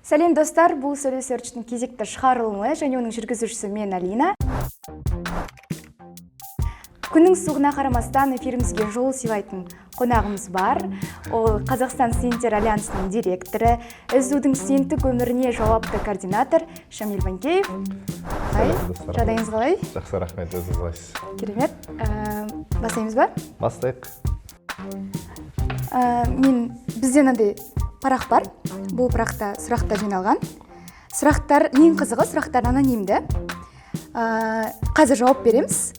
Сәлем достар, бұл сөйлес өрчінің кезекті шығарылымы және оның жүргізушісі мен Алина. Күннің суығына қарамастан эфирімізге жол сыйлайтын қонағымыз бар. Ол Қазақстан студенттер альянсының директоры, СДУ-дің студенттік өміріне жауапты координатор Шамиль Банкеев. Жағдайыңыз қалай? Жақсы, рахмет, өзіңіз қалайсыз? Керемет. Бастаймыз ба? Бастайық. Бізде мынандай парақ бар. Бұл парақта сұрақтар жиналған. Сұрақтар ең қызығы, сұрақтар анонимді. Қазір жауап береміз.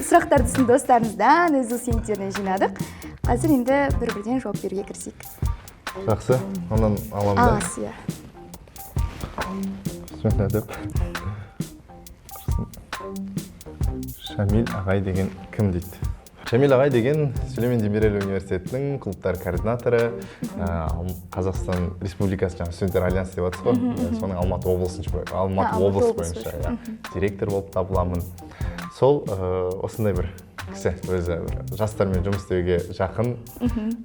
Сұрақтарды сіздің достарыңыздан, СДУ студенттерінен жинадық. Қазір енді бір-бірден жауап беруге кірісейік. Жақсы, онан аламын да. Аласыз, иә. Сөйтіп деп. Шамиль ағай деген кім дейді? Шамиль ағай деген Сүлеймен Демирел университетінің клубтар координаторы, Қазақстан Республикасы студенттер альянсы деп атыз ғой. Соның Алматы облысы бойынша директор болып табыламын. Сол осындай бір кісі, өзі жастармен жұмыс істеуге жақын,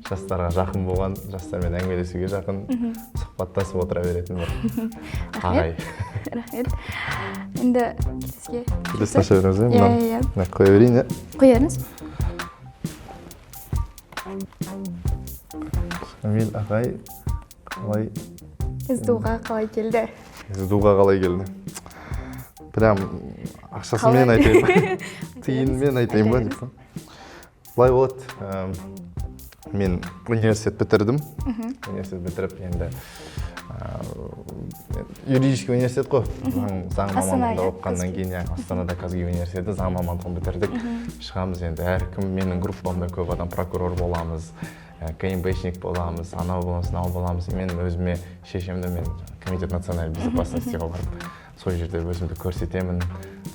жастарға жақын болған, жастармен әңгімелесуге жақын, сұхбаттасып отыра беретін бір ағай. Рахмет. Енді сізге келесі аша береміз, мына қоя берейін. Қоярыңыз. Шамиль ағай қалай? СДУ-ға қалай келді? СДУ-ға қалай келді? Прям ақшасымен айтайын, тиынмен айтайын ба деп. Былай болады, мен университет бітірдім. Университет бітіріп, енді юридический университет қой. Заң мамандығында оқығаннан кейін, Астанада Казги университеті заң мамандығын бітірдік. Шығамыз енді, әркім менің группамда көп адам прокурор боламыз, КМБшник боламыз, анау боламыз, мынау боламыз. Мен өзіме шешемді мен комитет национальной безопасностьға барып, сол жерде өзімді көрсетемін.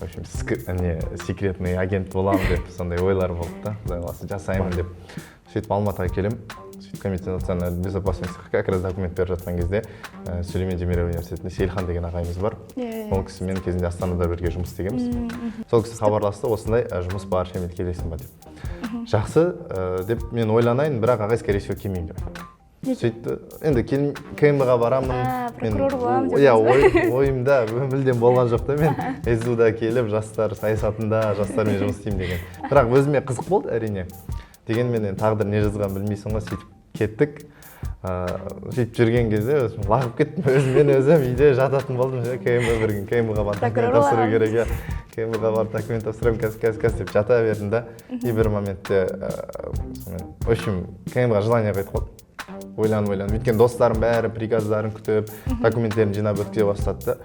В общем, секретный агент боламын деп, сондай ойлар болды да. Құдай қаласа жасаймын деп. Сөйтіп Алматыға келем. Сөйтіп комитет национальной безопасностьқа как раз документ беріп жатқан кезде Сүлеймен Демирел университетінде Сейілхан деген ағайымыз бар. Ол кісімен кезінде Астанада бірге жұмыс істегенбіз. Сол кісі хабарласты, осындай жұмыс бар, Шамиль келесің ба деп. Жақсы деп мен ойланайын, бірақ ағай скорее всего келмеймін деп. Сөйтті, енді КМБ-ға барамын. Прокурор боламын деп. Иә, ойымда мүлдем болған жоқ та, мен СДУ-да келіп, жастар саясатында, жастармен жұмыс істеймін деген. Бірақ өзіме қызық болды әрине. Дегенмен тағдыр не жазған білмейсің ғой, сөйтіп кеттік. Сөйтіп жүрген кезде лағып кеттім, өзім үйде жататын болдым. КМБ-ға барып документ тапсыру керек. КМБ-ға барып документ тапсырамын, кәз деп жата бердім да. И бір моментте, в общем, КМБ-ға желание қайтып қалды. Ойланып. Өйткені достарым бәрі приказдарын күтіп, документтерін жинап өткізе бастады.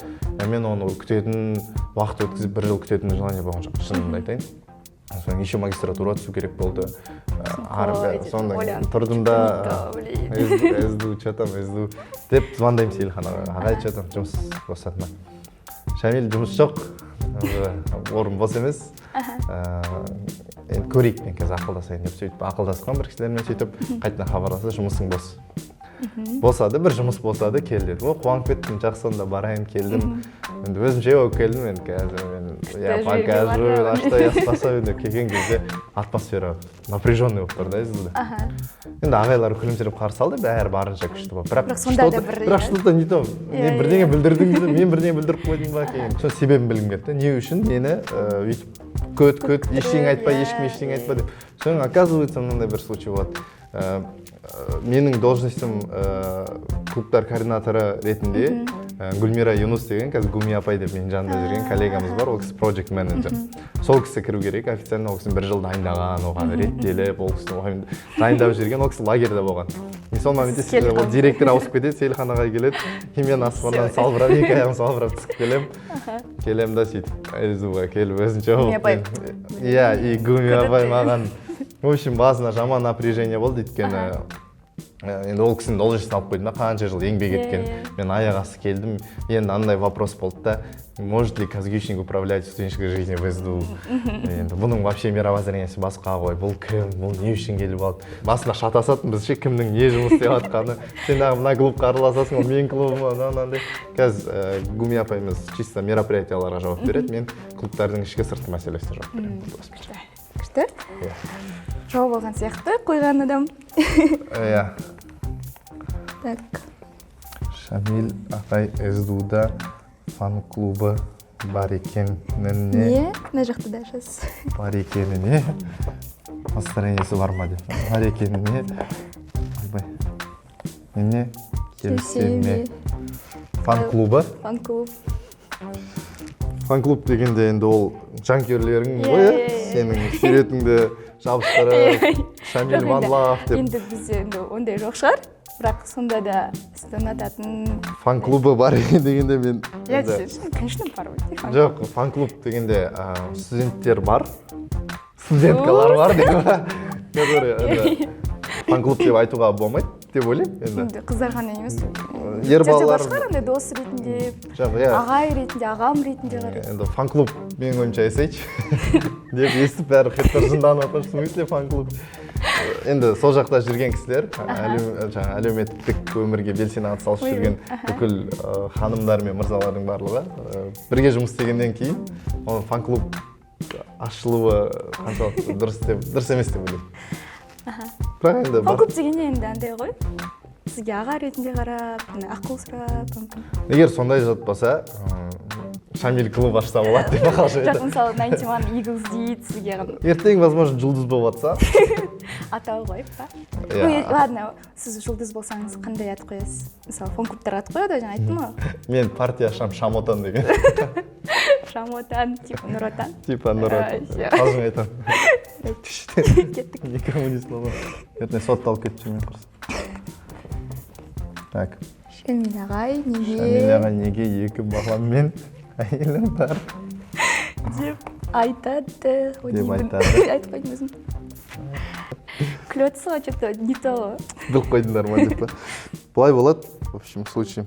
Мен оны күтетін, уақыт өткізіп, бір жыл күтетін желание болған жоқ, шынымды айтайын. Соң еще магистратура түсу керек болды. Сонда тұрдым да, СДУ деп звондаймын Сейілхан ағай, жұмыс босатма. Шамиль, жұмыс жоқ, орын бос емес. Көрейік, мен қазір ақылдасайын деп сөйтіп ақылдасқан бір кісілермен сөйтіп қайтадан хабарласты, жұмысың бос. Босады, бір жұмыс босады, кел деді. Қуанып кеттім, жақсы онда барайын, келдім. Өзімше болып келдім, мен қазір покажу, аштай аспасайын деп келген кезде атмосфера напряженный болып тұр да СДУ-да. Енді ағайлар күлімсіреп қарсы алды, бәрі барынша күшті болып. Бірақ что-то не то, мен бірдеңе білдірдің бе, мен бірдеңе білдіріп қойдым ба кейін. Сол себебін білгім келді. Не үшін мені өйтіп көт, ештеңе айтпа, ешкім ештеңе айтпа деп. Соң, оказывается, мынандай бір случай болады. Менің должностым клубтар координаторы ретінде Гүлмира Юнус деген, қазір Гуми апай деп менің жанымда жүрген коллегамыз бар, ол кісі project manager. Сол кісі кіру керек, официально ол кісі бір жыл дайындаған, оған реттеліп, ол кісі дайындап жүрген, ол кісі лагерьде болған. Сол моментте директор ауысып кетеді, Сейілхан ағай келеді, мен аспаннан салбырап, екі аяғым салбырап түсіп келем да сөйтіп СДУ-ға келіп өзінше болып. Иә, и Гуми апай маған, в общем, басына жаман напряжение болды, өйткені енді ол кісінің должностын алып қойдым да, қанша жыл еңбек еткен. Мен аяқ асты келдім, енді андай вопрос болды да, может ли Казгишник управлять студенческой жизнью в СДУ? Енді бұның вообще мировоззрениесі басқа ғой, бұл кім, бұл не үшін келіп алды? Басында шатасатын, біз ше кімнің не жұмыс істеп жатқаны, сен мына клубқа араласасың, ол менің клубым, анандай. Қазір Гуми апайымыз чисто мероприятияларға жауап береді, мен клубтардың ішкі сыртқы мәселесіне жауап беремін. Күшті? Жауап алған сияқты, қойған адам. Иә. Так. Шамил ағай СДУда фан клубы бар екеніне не мына жақта да жазасыз. бар екеніне настроениесі бар ма деп бар екеніне ойбай міне келісе фан клубы фан клуб дегенде енді ол жанкүйерлерің ғой сенің суретіңді жабыстырып Шамил Ванлав деп енді бізде енді ондай жоқ шығар, бірақ сонда да сізді ұнататын фан клубы бар дегенде мен конечно бар ғой. жоқ, фан клуб дегенде студенттер бар, студенткалар бар деп фан клуб деп айтуға болмайды деп ойлаймын енді қыздар ғана емес, ер балалар шығар андай дос ретінде, жоқ, иә, ағай ретінде, ағам ретінде қарайды. енді фан клуб менің ойымша SH деп естіп бәрі хеттер жынданып жатыр, в смысле фан клуб. Енді сол жақта жүрген кісілер, жаңа әлеуметтік өмірге белсене атсалысып жүрген бүкіл ханымдар мен мырзалардың барлығы бірге жұмыс істегеннен кейін оның фан клуб ашылуы қаншалықты дұрыс емес деп ойлаймын. Бірақ енді фан клуб дегенде енді андай ғой, сізге аға ретінде қарап, ақыл сұрап, мүмкін. Егер сондай жатпаса, Шамил клуб ашса болады деп қалжа жоқ, мысалы 91 Eagles дейді сізге. Ертең, возможно, жұлдыз болып жатса. Атау қойып па? Ладно, сіз жұлдыз болсаңыз қандай ат қоясыз? Мысалы, фан клубтар ат қояды, жаңа айттым ғой. Мен партия ашам, Шамотан деген. Шамотан, типа Нұр Отан. Типа Нұр Отан. Қалжың айтам. Кеттік. Не коммунист болған. Ертең сотталып кетіп жүрмей құрсын. Так. Шамил ағай неге? Шамил ағай неге екі балам мен әйелім бар? Деп айтады. Деп айтады. Айтпайды өзім. Күліп отырсыз ғой, что-то не то. Біліп қойдыңдар ма деп па. Бұлай болады, в общем, случай.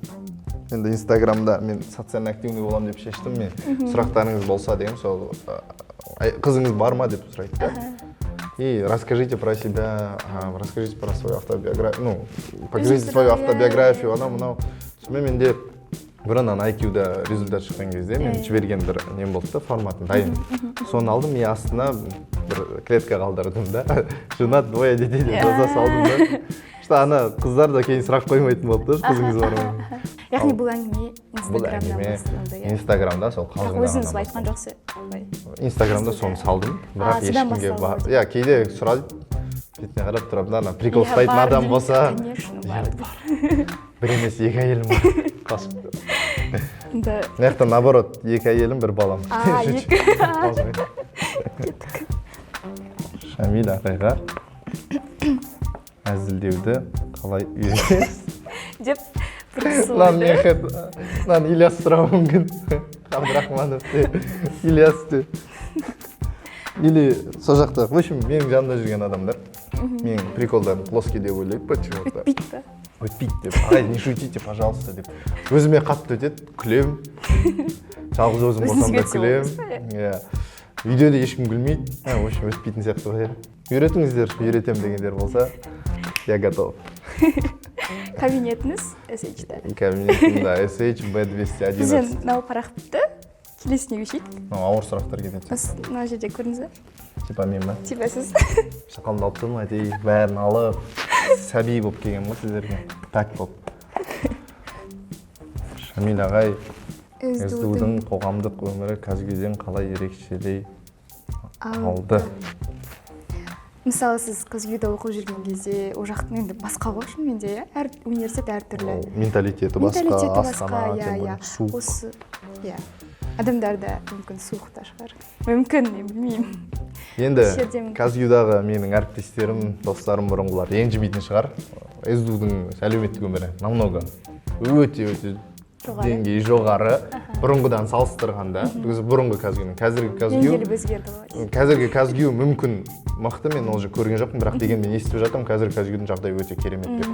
Енді Инстаграмда мен социально активный боламын деп шештім мен. Сұрақтарыңыз болса деген, сол қызыңыз бар ма деп сұрайды да. И расскажите про себя, расскажите про свою автобиографию, ну, покажите свою автобиографию, анау-мынау. Сонымен менде бұрыннан IQ-да результат шыққан кезде мен жіберген бір нем болды да, форматын дайын. Соны алдым, мен астына бір клетка қалдырдым да, женат, двое детей деп жаза салдым да. Что ана қыздар да кейін сұрақ қоймайтын болды да, қызыңыз бар ма? Яғни бұл әңгіме Инстаграмнан басталды, иә? Инстаграмда сол қалжыңдағаннан. Өзіңіз айтқан жоқсыз? Инстаграмда соны салдым, бірақ ешкімге бар. Иә, кейде сұрайды, бетіне қарап тұрып, ана прикол ұстайтын адам болса. Конечно, бар. Бір емес, екі әйелім бар. Қашып. Мына жақта наоборот, екі әйелім, бір балам. Екі. Шамил ағайға әзілдеуді қалай үйретесіз? Деп бір кісі болды. Мынаны Ильяс сұрауы мүмкін. Абдрахманов те, Ильяс те. Или сол жақта, в общем, менің жанымда жүрген адамдар менің приколдарын плоский деп ойлайды, почему-то. Өтпейді ба? Өтпейді деп, ағай, не шутите, пожалуйста деп. Өзіме қатты өтеді, күлем. Жалғыз өзім болсам да күлем. Видеода ешкім күлмейді. В общем, өтпейтін сияқты ғой. Үйретіңіздер, үйретем дегендер болса, я готов. Кабинетіңіз SH-да? Кабинетім, да, SH B211. Бізден мынау парақты келесіне көшейік. Ауыр сұрақтар кетеді. Мына жерде көрдіңіз бе? Типа мен ба? Типа сіз. Шақалымды алып тұрмын, әйтей, бәрін алып, сәби болып келген ғой сіздерге. Так болып. Шамил ағай, СДУ-дың қоғамдық өмірі қазіргіден қалай ерекшелей алды? Мысалы, сіз Қазгүйде оқып жүрген кезде, ол жақтың енді басқа ғой шынымен де, иә? Әр университет әртүрлі. Менталитеті басқа, Астана, тем более суық. Осы, иә. Адамдарда мүмкін суық та шығар. Мүмкін, мен білмеймін. Енді Қазгүйдағы менің әріптестерім, достарым бұрынғылар ренжімейтін шығар. СДУ-дың әлеуметтік өмірі намного өте деңгейі жоғары. Бұрынғыдан салыстырғанда, бұрынғы Қазгүйдің, қазіргі Қазгүй мүмкін мықты, мен ол же көрген жоқпын, бірақ деген мен естіп жатырмын, қазіргі Қазгүйдің жағдайы өте керемет деп.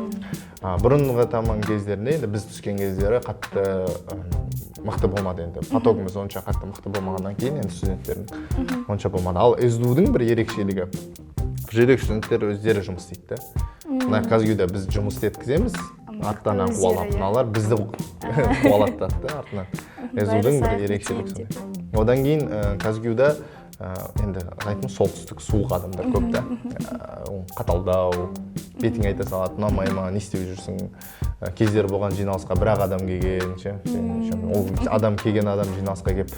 Бұрынғы таман кездерінде, енді біз түскен кездері қатты мықты болмады енді. Потогымыз онша қатты мықты болмағаннан кейін, енді студенттердің онша болмады. Ал СДУ-дың бір ерекшелігі, жүрек студенттер өздері жұмыс істейді. Мына Қазгүйде біз жұмыс еткіземіз, аттан қуалап, мыналар бізді қуалаттады артынан. СДУ-дың бір ерекшелігі. Одан кейін Қазгүйде енді айтамын солтүстік суық адамдар көп та. Қаталдау, бетіңе айта салады, ұнамай ма, не істеп жүрсің? Кездер болған жиналысқа бір-ақ адам келген, ол адам келген адам жиналысқа келіп,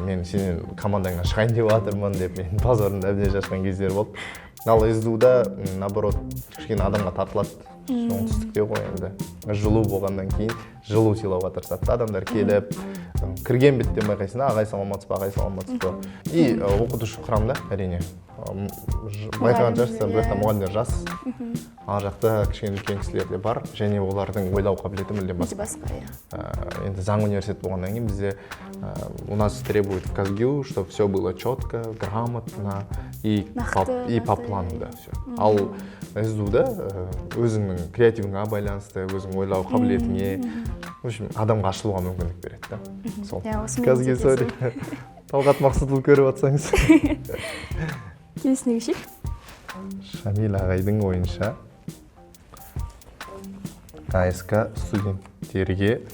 мен сенен командаңнан шығайын деп жатырмын деп, мен базарында әбден шашқан кездер болды. Ал СДУ-да, наоборот, кішкене адамға тартылады. Оңтүстікте ғой енді. Жылу болғаннан кейін жылу сыйлауға тырысады. Адамдар келіп, кірген беттен байқайсың, ағай саламатсыз ба, ағай саламатсыз ба. И оқытушы құрамда, әрине. Байқаған жарсыздар, бірақ та мұғалімдер жас. Ар жақта кішкене үлкен кісілер де бар, және олардың ойлау қабілеті мүлдем басқа. Енді заң университеті болғаннан кейін бізде у нас требует в КазГИУ, чтобы все было четко, грамотно и по плану, да, все. Ал СДУ-да өзіңнің креативіңе байланысты, өзің ойлау қабілетіңе, в общем, адамға ашылуға мүмкіндік береді, да. Сол. КазГИ, сори. Талғат Мақсұтұлы көріп атсаңыз. Келесіне көшейік. Шамил ағайдың ойынша АСК студенттерге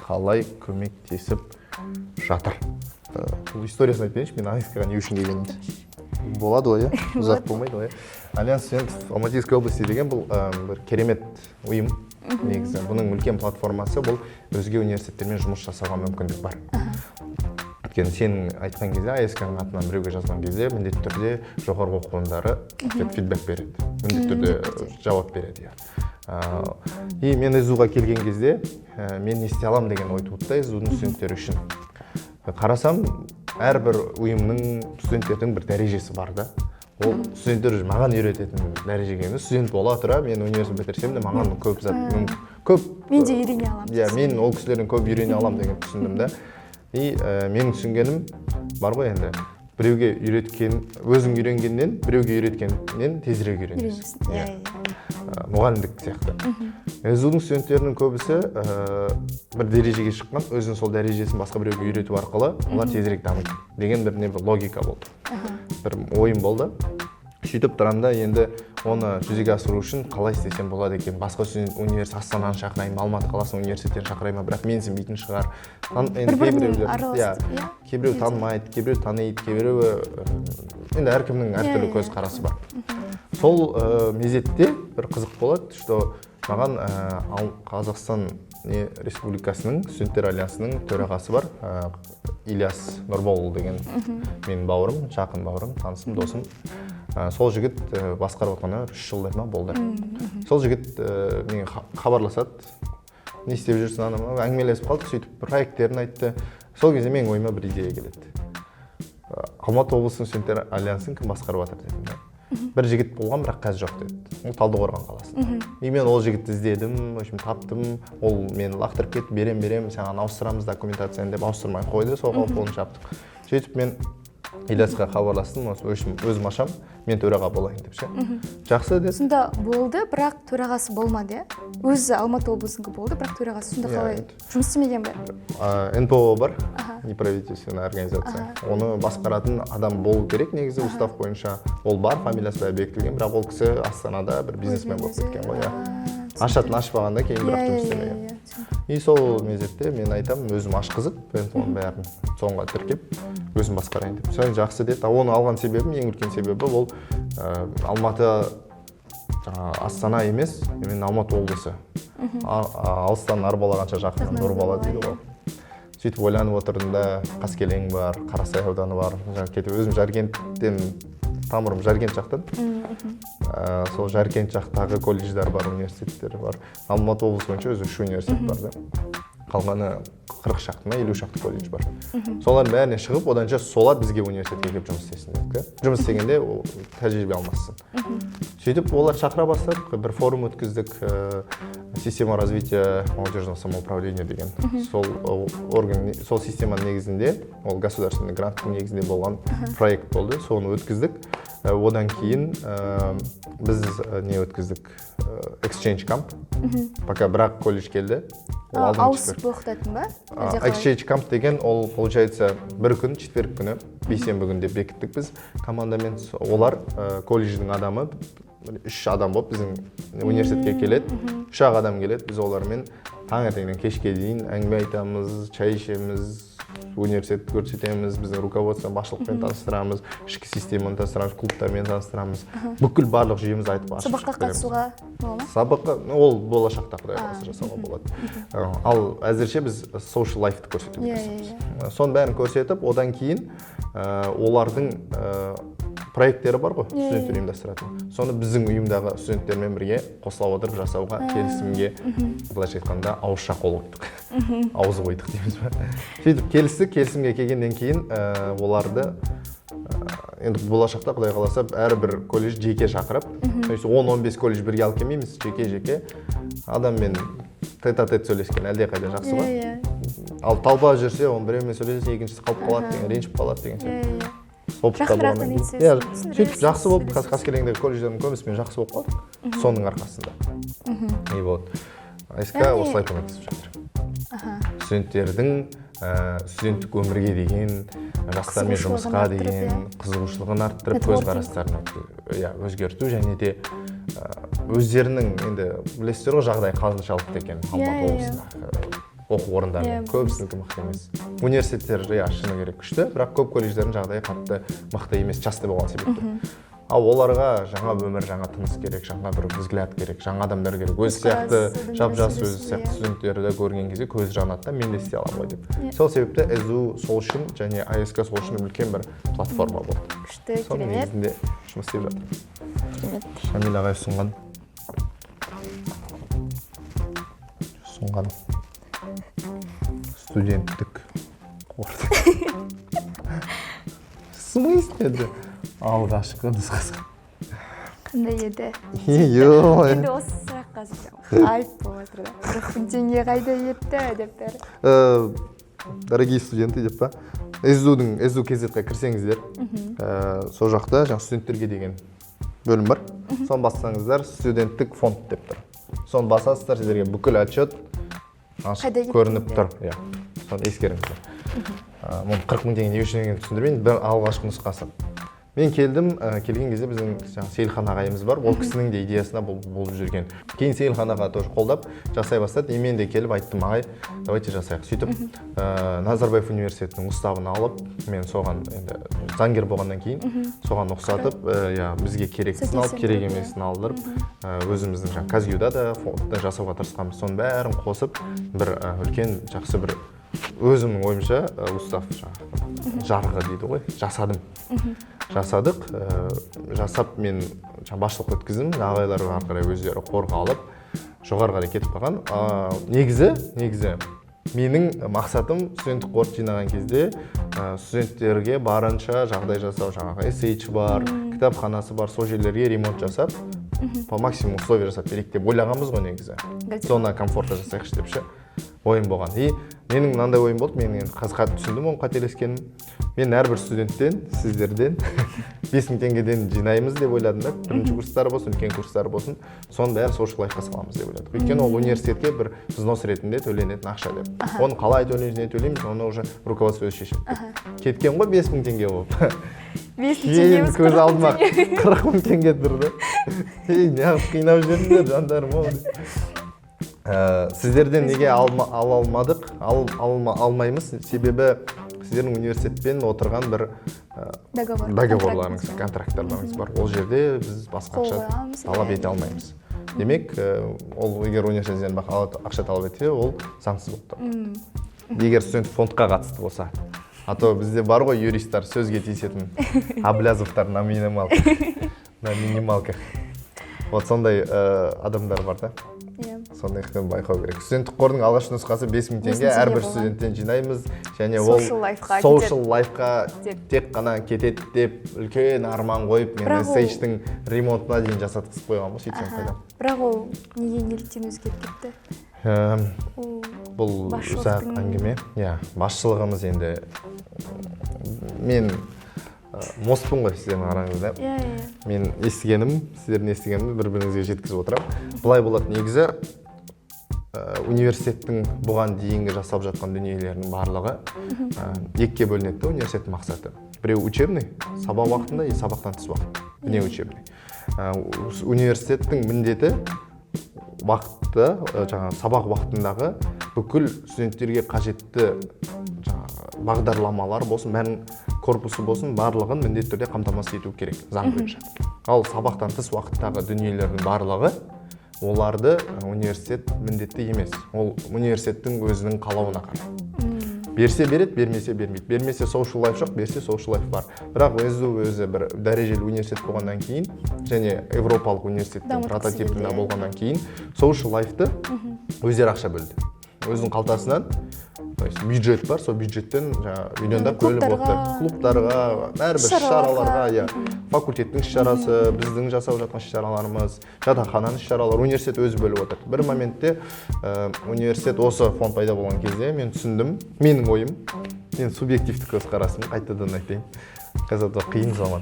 қалай көмектесіп жатыр? Бұл историясын айтып берейінші, мен АСК-ға не үшін келгенімді. Болады ғой, ұзақ болмайды ғой. Альянс студентов Алматинской области деген бұл бір керемет ұйым. Негізі бұның үлкен платформасы, бұл өзге университеттермен жұмыс жасауға мүмкіндік бар. Өйткені сен айтқан кезде, АСК-ның атынан біреуге жазған кезде, міндетті түрде жоғарғы оқу орындары фидбек береді. Міндетті түрде жауап береді. И мен СДУ-ға келген кезде, мен не істей аламын деген ой туды да СДУ-ның студенттері үшін. Қарасам, әрбір ұйымның студенттердің бір дәрежесі бар да. Ол студенттер маған үйрететін дәрежеге емес, студент бола тұра, мен университет бітірсем де маған көп зат мен де үйрене аламын. Иә, мен ол кісілерден көп үйрене аламын деген түсіндім да. И менің түсінгенім бар ғой енді, біреуге үйреткен, өзің үйренгеннен, біреуге үйреткеннен тезірек үйренесің. Мұғалімдік сияқты. СДУ-ның студенттерінің көбісі бір дәрежеге шыққан, өзінің сол дәрежесін басқа біреуге үйрету арқылы олар тезірек дамиды деген бір логика болды. Бір ойым болды. Сөйтіп тұрғанда енді оны жүзеге асыру үшін қалай істесем болады екен, басқа университет Астананы шақырайын, Алматы қаласының университеттерін шақырайын, бірақ менсінбейтін шығар. Кейбіреу танымайды, кейбіреу таниды, кейбіреу енді әркімнің әртүрлі көзқарасы бар. Сол мезетте бір қызық болады, что маған Қазақстан Республикасының студенттер альянсының төрағасы бар, Ильяс Нұрболұлы деген менің бауырым, жақын бауырым, танысым, досым. Сол жігіт басқарып отқаны 3 жылдай ма болды. Сол жігіт менің хабарласады, не істеп жүрсің анама, әңгімелесіп қалдық, сөйтіп проекттерін айтты. Сол кезде менің ойыма бір идея келеді. Алматы облысының студенттер альянсын кім басқарып жатыр дедім. Бір жігіт болған, бірақ қазір жоқ деді. Ол Талдықорған қаласында. И мен ол жігітті іздедім, таптым. Ол мені лақтырып кетті, берем, саған ауыстырамыз документацияны деп ауыстырмай қойды, сол қолын жаптық. Сөйтіп мен Ильясқа хабарластым, өзім ашам, мен төраға болайын деп ше. Жақсы деді. Сонда болды, бірақ төрағасы болмады, өзі Алматы облысында болды, бірақ төрағасы сонда қалай жұмыс істемеген бе? НПО бар, неправительственная организация. Оны басқаратын адам болу керек, негізі устав бойынша. Ол бар, фамилиясы бәрі бекітілген, бірақ ол кісі Астанада бір бизнесмен болып кеткен ғой. Ашатын ашпағанда кейін бірақ жұмыс істемеген. И сол мезетте мен айтам, өзім ашқызып, мен соның бәрін соңға тіркеп, өзім басқарайын деп. Соны жақсы деді. Оны алған себебім, ең үлкен себебі ол Алматы Астана емес, мен Алматы облысы. Алыстан арбалағанша жақын, Нұрбала дейді ғой. Сөйтіп ойланып отырдым да, Қаскелең бар, Қарасай ауданы бар. Өзім Жаркенттен, тамырым Жаркент жақтан. Сол Жаркент жақтағы колледждар бар, университеттер бар. Алматы облысы бойынша өзі 3 университет бар да. Қалғаны 40 шақты ма, 50 шақты колледж бар. Солардың бәріне шығып, оданша солар бізге университетке келіп жұмыс істесін деді. Жұмыс істегенде тәжірибе алмассың. Сөйтіп олар шақыра бастадық, бір форум өткіздік, система развития молодежного самоуправления деген. Сол системаның негізінде, ол государственный гранттың негізінде болған проект болды, соны өткіздік. Одан кейін біз не өткіздік, exchange camp, пока бірақ колледж келді. Ауысып оқытатын ба? Exchange camp деген, ол получается бір күн, четверг күні, бейсенбі күнде бекіттік біз командамен. Олар колледждің адамы, 3 адам болып біздің университетке келеді, 3 адам келеді, біз олармен таңертеңнен кешке дейін әңгіме айтамыз, шай ішеміз, университетті көрсетеміз, біздің руководство басшылықпен таныстырамыз, ішкі системаны таныстырамыз, клубтармен таныстырамыз. Бүкіл барлық жүйемізді айтып ашып сабаққа қатысуға бола ма? Сабаққа ол болашақта Құдай қаласа жасауға болады. Ал әзірше біз social life-ті көрсетеміз. Соның бәрін көрсетіп, одан кейін олардың проекттері бар ғой, студенттер ұйымдастыратын. Соны біздің ұйымдағы студенттермен бірге қосыла отырып жасауға келісімге, былайша айтқанда, ауызша қол қойдық. Аузы қойдық дейміз ба. Сөйтіп келістік, келісімге келгеннен кейін оларды енді болашақта Құдай қаласа әрбір колледж жеке шақырып, 10-15 колледж бірге алып келмейміз, жеке адаммен тет-а-тет сөйлескен әлде қайда жақсы ғой. Ал талба жүрсе, оның біреумен сөйлесе, екіншісі қалып қалады деген, ренжіп қалады деген сияқты. Жақсырақтан етсіз. Сөйтіп жақсы болып, қаскелеңдегі колледждердің көбісімен жақсы болып қалдық. Соның арқасында. Не болады? АСК осылай көмектесіп жатыр. Студенттердің студенттік өмірге деген, жастармен жұмысқа деген қызығушылығын арттырып, көзқарастарын өзгерту және де өздерінің, енді білесіздер ғой, жағдай қалыншалықты екен Алматы облысында. Оқу орындарының көбісінікі мықты емес. Университеттер шыны керек күшті, бірақ көп колледждердің жағдайы қатты мықты емес, жасты болған себептен. Ал оларға жаңа өмір, жаңа тыныс керек, жаңа бір взгляд керек, жаңа адамдар керек. Өз сияқты жап-жас өзі сияқты студенттерді көрген кезде көз жанады да, мен де істей аламын ғой деп. Сол себепті СДУ сол үшін және АСК сол үшін үлкен бір платформа болды. Күшті, керемет. Соның негізінде жұмыс істеп жатыр. Керемет. Шамил ағай ұсынған студенттік қорды. Смысле? Алғашқы нұсқасы. Қандай еді? Енді осы сұраққа айып болып жатыр да. 40 000 теңге қайда етті деп бәрі. Дорогие студенты деп па? СДУ кезетке кірсеңіздер, сол жақта студенттерге деген бөлім бар. Соны бассаңыздар, студенттік фонд деп тұр. Соны басасыздар, сіздерге бүкіл отчет көрініп тұр. Соны ескеріңіздер. 40 000 теңге не үшін екенін түсіндірмейін, бір алғашқы нұсқасы. Мен келген кезде біздің Сейілхан ағайымыз бар, ол кісінің де идеясына болып жүрген. Кейін Сейілхан аға тоже қолдап жасай бастады. Мен де келіп айттым, ағай, давайте жасайық. Сөйтіп Назарбаев университетінің уставын алып, мен соған енді заңгер болғаннан кейін соған ұқсатып, бізге керектісін алып, керек емесін алдырып, өзіміздің Казгюда да фондта жасауға тырысқанбыз. Соның бәрін қосып, бір үлкен жақсы бір өзімнің ойымша устав жарғы дейді ғой, жасадық, жасап мен басшылық өткіздім, ағайлар ары қарай өздері қорға алып, жоғары қарай кетіп қалған. Негізі менің мақсатым студенттік қор жинаған кезде студенттерге барынша жағдай жасау, жаңағы SH бар, кітапханасы бар, сол жерлерге ремонт жасап, по максимум условия жасап берейік деп ойлағанбыз ғой негізі. Зона комфорта жасайықшы депші ойым болған. Менің мынандай ойым болды, мен қазір түсіндім оның қателескенін. Мен әрбір студенттен, сіздерден 5 000 теңгеден жинаймыз деп ойладым да. Бірінші курстары болсын, үлкен курстары болсын, соның бәрі social life-қа саламыз деп ойладық. Өйткені ол университетке бір взнос ретінде төленетін ақша деп. Оны қалай төлейміз, оны уже руководство өзі шешеді. Кеткен ғой 5 000 теңге болып. 5 000 теңгеміз көз алдыма 40 000 теңге тұрды. Неғып қинап жүрдіңдер жандарым. Сіздерден неге алмаймыз? Себебі сіздердің университетпен отырған бір договорларыңыз, контракттарыңыз бар. Ол жерде біз басқа ақша талап ете алмаймыз. Демек, ол егер университеттен ақша талап етсе, ол заңсыз болып тұр. Егер студент фондқа қатысты болса. А то бізде бар ғой юристтар сөзге тиісетін Аблязовтар на минималках. Вот сондай адамдар бар да. Сондайқын байқау керек. Студенттік қордың алғашқы нұсқасы 5 000 теңге әрбір студенттен жинаймыз, және ол social life-қа тек қана кетеді деп үлкен арман қойып, мен SH-тің ремонтына дейін жасатқызып қойған ғой, сөйтсем қайда. Бірақ ол неге неліктен өзгеріп кетті? Бұл ұзақ әңгіме. Басшылығымыз енді мен моспын ғой сіздердің араңызда. Мен естігенім, сіздердің естігенімді бір-біріңізге жеткізіп отырам. Бұлай болады, негізі университеттің бұған дейінгі жасап жатқан дүниелерінің барлығы екіге бөлінеді университеттің мақсаты. Біреу учебный, сабақ уақытында и сабақтан тыс уақыт. Вне учебный. Университеттің міндеті уақытта жаңағы сабақ уақытындағы бүкіл студенттерге қажетті жаңағы бағдарламалар болсын, бәрін корпусы болсын, барлығын міндетті түрде қамтамасыз ету керек заң бойынша. Ал сабақтан тыс уақыттағы дүниелердің барлығы оларды университет міндетті емес. Ол университеттің өзінің қалауына қарай. Берсе береді, бермесе бермейді. Бермесе social life жоқ, берсе social life бар. Бірақ өзі бір дәрежелі университет болғаннан кейін және Европалық университеттің прототипінде болғаннан кейін social life-ты өздері ақша бөлді. Өзінің қалтасынан бюджет бар, сол бюджеттен миллиондап бөліп отыр. Клубтарға, әрбір шараларға, факультеттің шарасы, біздің жасап жатқан шараларымыз, жатақхананың шаралары, университет өзі бөліп отыр. Бір моментте университет осы фонд пайда болған кезде мен түсіндім, менің ойым, мен субъективті көзқарасым қайтадан айтайын. Қазір қиын заман.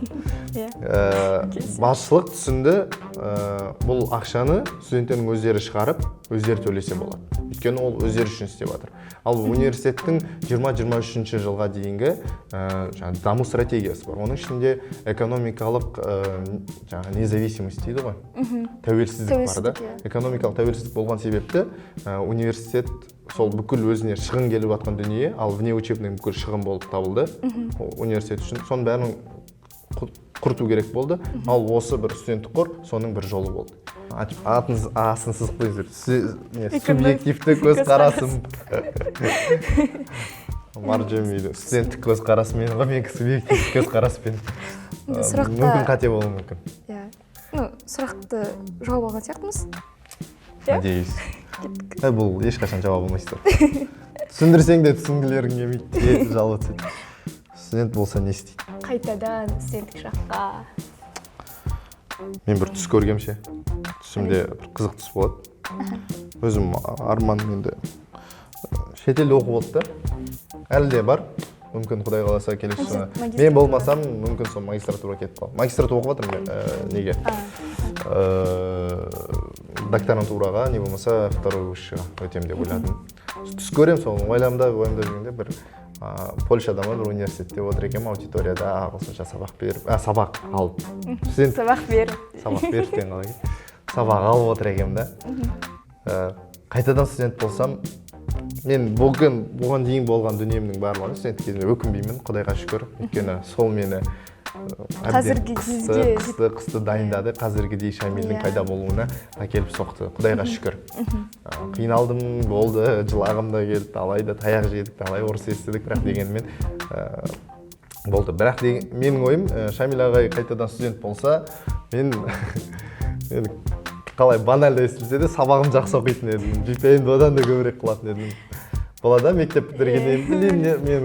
Басшылық түсінді, бұл ақшаны студенттердің өздері шығарып, өздері төлесе болады. Өйткені ол өздері үшін істеп жатыр. Ал университеттің 20-23 жылға дейінгі даму стратегиясы бар. Оның ішінде экономикалық независимость дейді ғой. Тәуелсіздік бар да. Экономикалық тәуелсіздік болған себепті университет сол бүкіл өзіне шығын келіп жатқан дүние, ал внеучебный бүкіл шығын болып табылды университет үшін. Соның бәрін құрту керек болды. Ал осы бір студенттік қор соның бір жолы болды. Асын сыз қойыңыздар. Субъективті көзқарасым. Маржемейді. Студенттік көзқарасымен, мен субъективті көзқараспен. Мүмкін қате болуы мүмкін. Сұрақты жауап алған сияқтымыз? Надеюсь. Бұл ешқашан жауап алмайсыздар. Түсіндірсең де түсінгілерің келмейді, жалып өтеді. Студент болса не істейді? Қайтадан студенттік шаққа. Мен бір түс көргемше. Түсімде бір қызық түс болады. Өзім арман енді шетелде оқып болды да. Әлі де бар. Мүмкін Құдай қаласа келесі жылы. Мен болмасам, мүмкін сол магистратура кетіп қалам. Магистратура оқып жатырмын неге? Докторантураға, не болмаса второй высшыға өтем деп ойладым. Түс көрем, сол ойламда жүргенде бір Польшада бір университетте отыр екем, аудиторияда ағылшынша сабақ беріп, сабақ алып. Сабақ беріп. Сабақ беріп деген қалай. Сабақ алып отыр екем да. Қайтадан студент болсам, мен бұған дейін болған дүниемнің барлығын студент кезінде өкінбеймін, Құдайға шүкір. Өйткені сол мені қысты дайындады, қазіргідей Шамилдің пайда болуына әкеліп соқты. Құдайға шүкір. Қиналдым, болды, жылағым да келді, алайда таяқ жедік, талай орыс естідік, бірақ дегенмен болды. Бірақ менің ойым, Шамил ағай қайтадан студент болса, мен қалай банальды естілсе де сабағым жақсы оқитын едім. GPA-імді одан да көбірек қылатын едім. Балада мектеп бітіргеннен кейін мен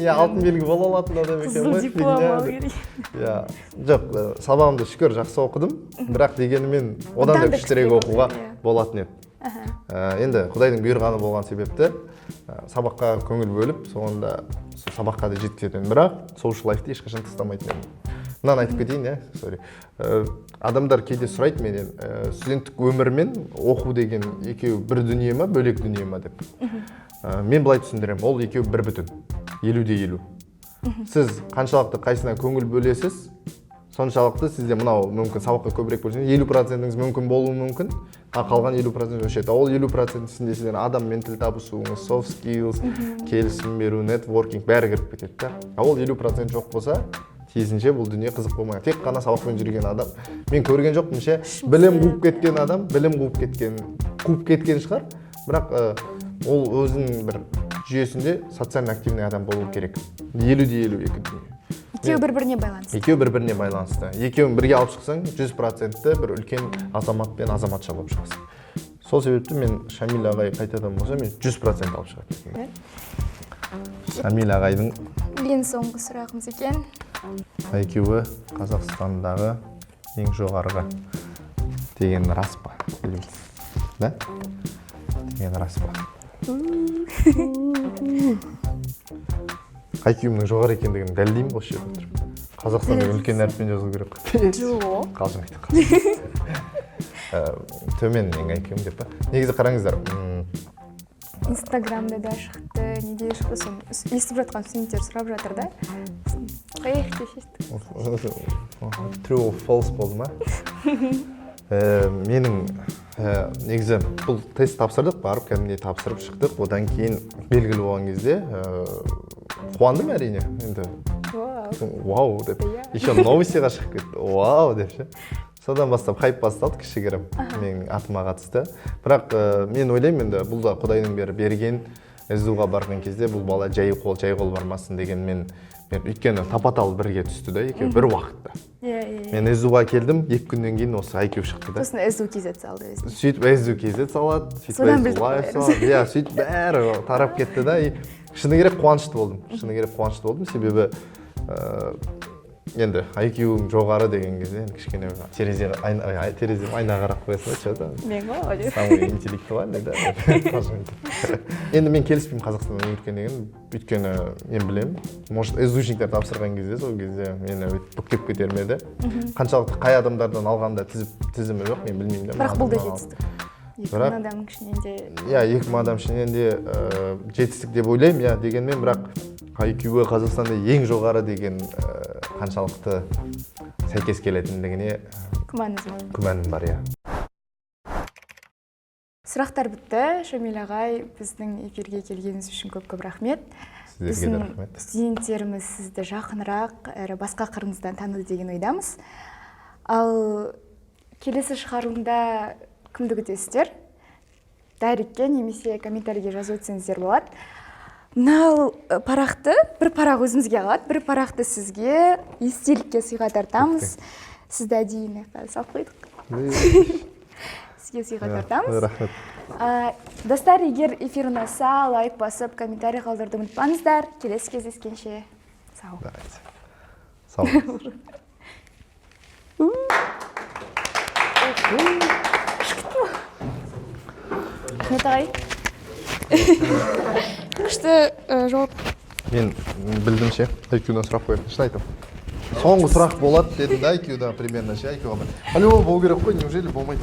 алтын белгі бола алатын адам екенмін. Қызыл диплом алу керек. Жоқ, сабағымды шүкір жақсы оқыдым, бірақ дегенімен одан да күштірек оқуға болатын еді. Енді Құдайдың бұйырғаны болған себепті сабаққа көңіл бөліп, соңында сабаққа да жеткізетін. Бірақ social life-ты ешқашан тастамайтын едім. Мынаны айтып кетейін, адамдар кейде сұрайды менен, студенттік өмір мен оқу деген екеуі бір дүние ма, бөлек дүние ма деп. Мен былай түсіндірем, ол екеуі бір бүтін, 50-50. Сіз қаншалықты қайсына көңіл бөлесіз, соншалықты сізде мынау мүмкін сабаққа көбірек бөлсеңіз 50%-іңіз мүмкін болуы мүмкін, қалған 50% өшеді. Ол 50% ішінде сізден адаммен тіл табысуыңыз, soft skills, келісім беру, networking бәрі кіріп кетеді. Ол 50% жоқ болса, тезінше бұл дүние қызық болмайды. Тек қана сабақпен жүрген адам. Мен көрген жоқпын ше, білім қуып кеткен адам, білім қуып кеткен шығар. Бірақ ол өзінің бір жүйесінде социально активный адам болу керек. 50-50 екі дүние. Екеуі бір-біріне байланысты. Екеуі бір-біріне байланысты. Екеуін бірге алып шықсаң, 100%-ті бір үлкен азамат пен азаматша болып шығасың. Сол себепті мен Шамил ағай қайтадан болса, мен 100% алып шығатынмын. Шамил ағайдың ең соңғы сұрағымыз екен. IQ-і Қазақстандағы ең жоғарғы деген рас па? Да? Деген рас па? IQ-імнің жоғары екендігін дәлелдеймін ғой шешіп отырып. Қазақстанның үлкен әріппен жазу керек. Жоқ. Қалжың. Төмен ең IQ-ім деп па? Негізі қараңыздар. Инстаграмда да шықты, неде шықты, сон естіп жатқан студенттер сұрап жатыр да. Қайық шештік. True or false болды ма? Менің негізі бұл тест тапсырдық, барып кәдімгідей тапсырып шықтық. Одан кейін белгілі болған кезде қуандым әрине. Енді вау деп, еще новостиға шығып кетті. Вау деп ше. Содан бастап хайп басталды кішігірім менің атыма қатысты. Бірақ мен ойлаймын енді бұл да Құдайдың берген СЗУ-ға барған кезде бұл бала жай қол бармасын деген мен өйткені тапа-тал бірге түсті да, екеуі бір уақытта. Мен СЗУ-ға келдім, 2 күннен кейін осы IQ шықты да. Сосын СЗУ KZ салды өзіне. Сөйтіп СЗУ KZ салады, сөйтіп СЗУ Live салады. Сөйтіп бәрі тарап кетті да. Шыны керек қуанышты болдым. Себебі енді IQ-ым жоғары деген кезде кішкене терезем айна қарап қоясың что-то. Мен ғой. Самый интеллектуальный да. Енді мен келіспеймін Қазақстаннан өткен деген, өйткені мен білемін. Может, СЗУшниктер тапсырған кезде, сол кезде мені бүктеп көтермеді. Қаншалықты қай адамдардан алғанда тізімі жоқ, мен білмеймін да. Бірақ бұл да жетістік. 2000 адамның ішінен де. 2000 адам ішінен де жетістік деп ойлаймын, дегенмен бірақ IQ-ы Қазақстанда ең жоғары деген қаншалықты сәйкес келетіндігіне күмәнім бар, Сұрақтар бітті. Шамил ағай, біздің эфирге келгеніңіз үшін көп рахмет. Сіздерге де рахмет. Студенттеріміз сізді жақынырақ, басқа қырыңыздан таныды деген ойдамыз. Ал келесі шығарылымда кімді күтесіздер? Дайректке немесе комментарийге жазып өтсеңіздер болады. Мынау парақты, бір парақ өзімізге қалады, бір парақты сізге естелікке сыйға тартамыз. Сізді әдейі салып қойдық. Сізге сыйға тартамыз. Рахмет. Достар, егер эфир ұнаса, лайк басып, комментарий қалдыруды ұмытпаңыздар. Келесі кездескенше сау. Сау. Рахмет ағай. Күшті жауап. Мен білдімше, IQ-дан сұрақ қоятын шын айтам. Соңғы сұрақ болады дедім да IQ-да примерно ше, IQ-ға. Алло, болу керек қой, неужели болмайды?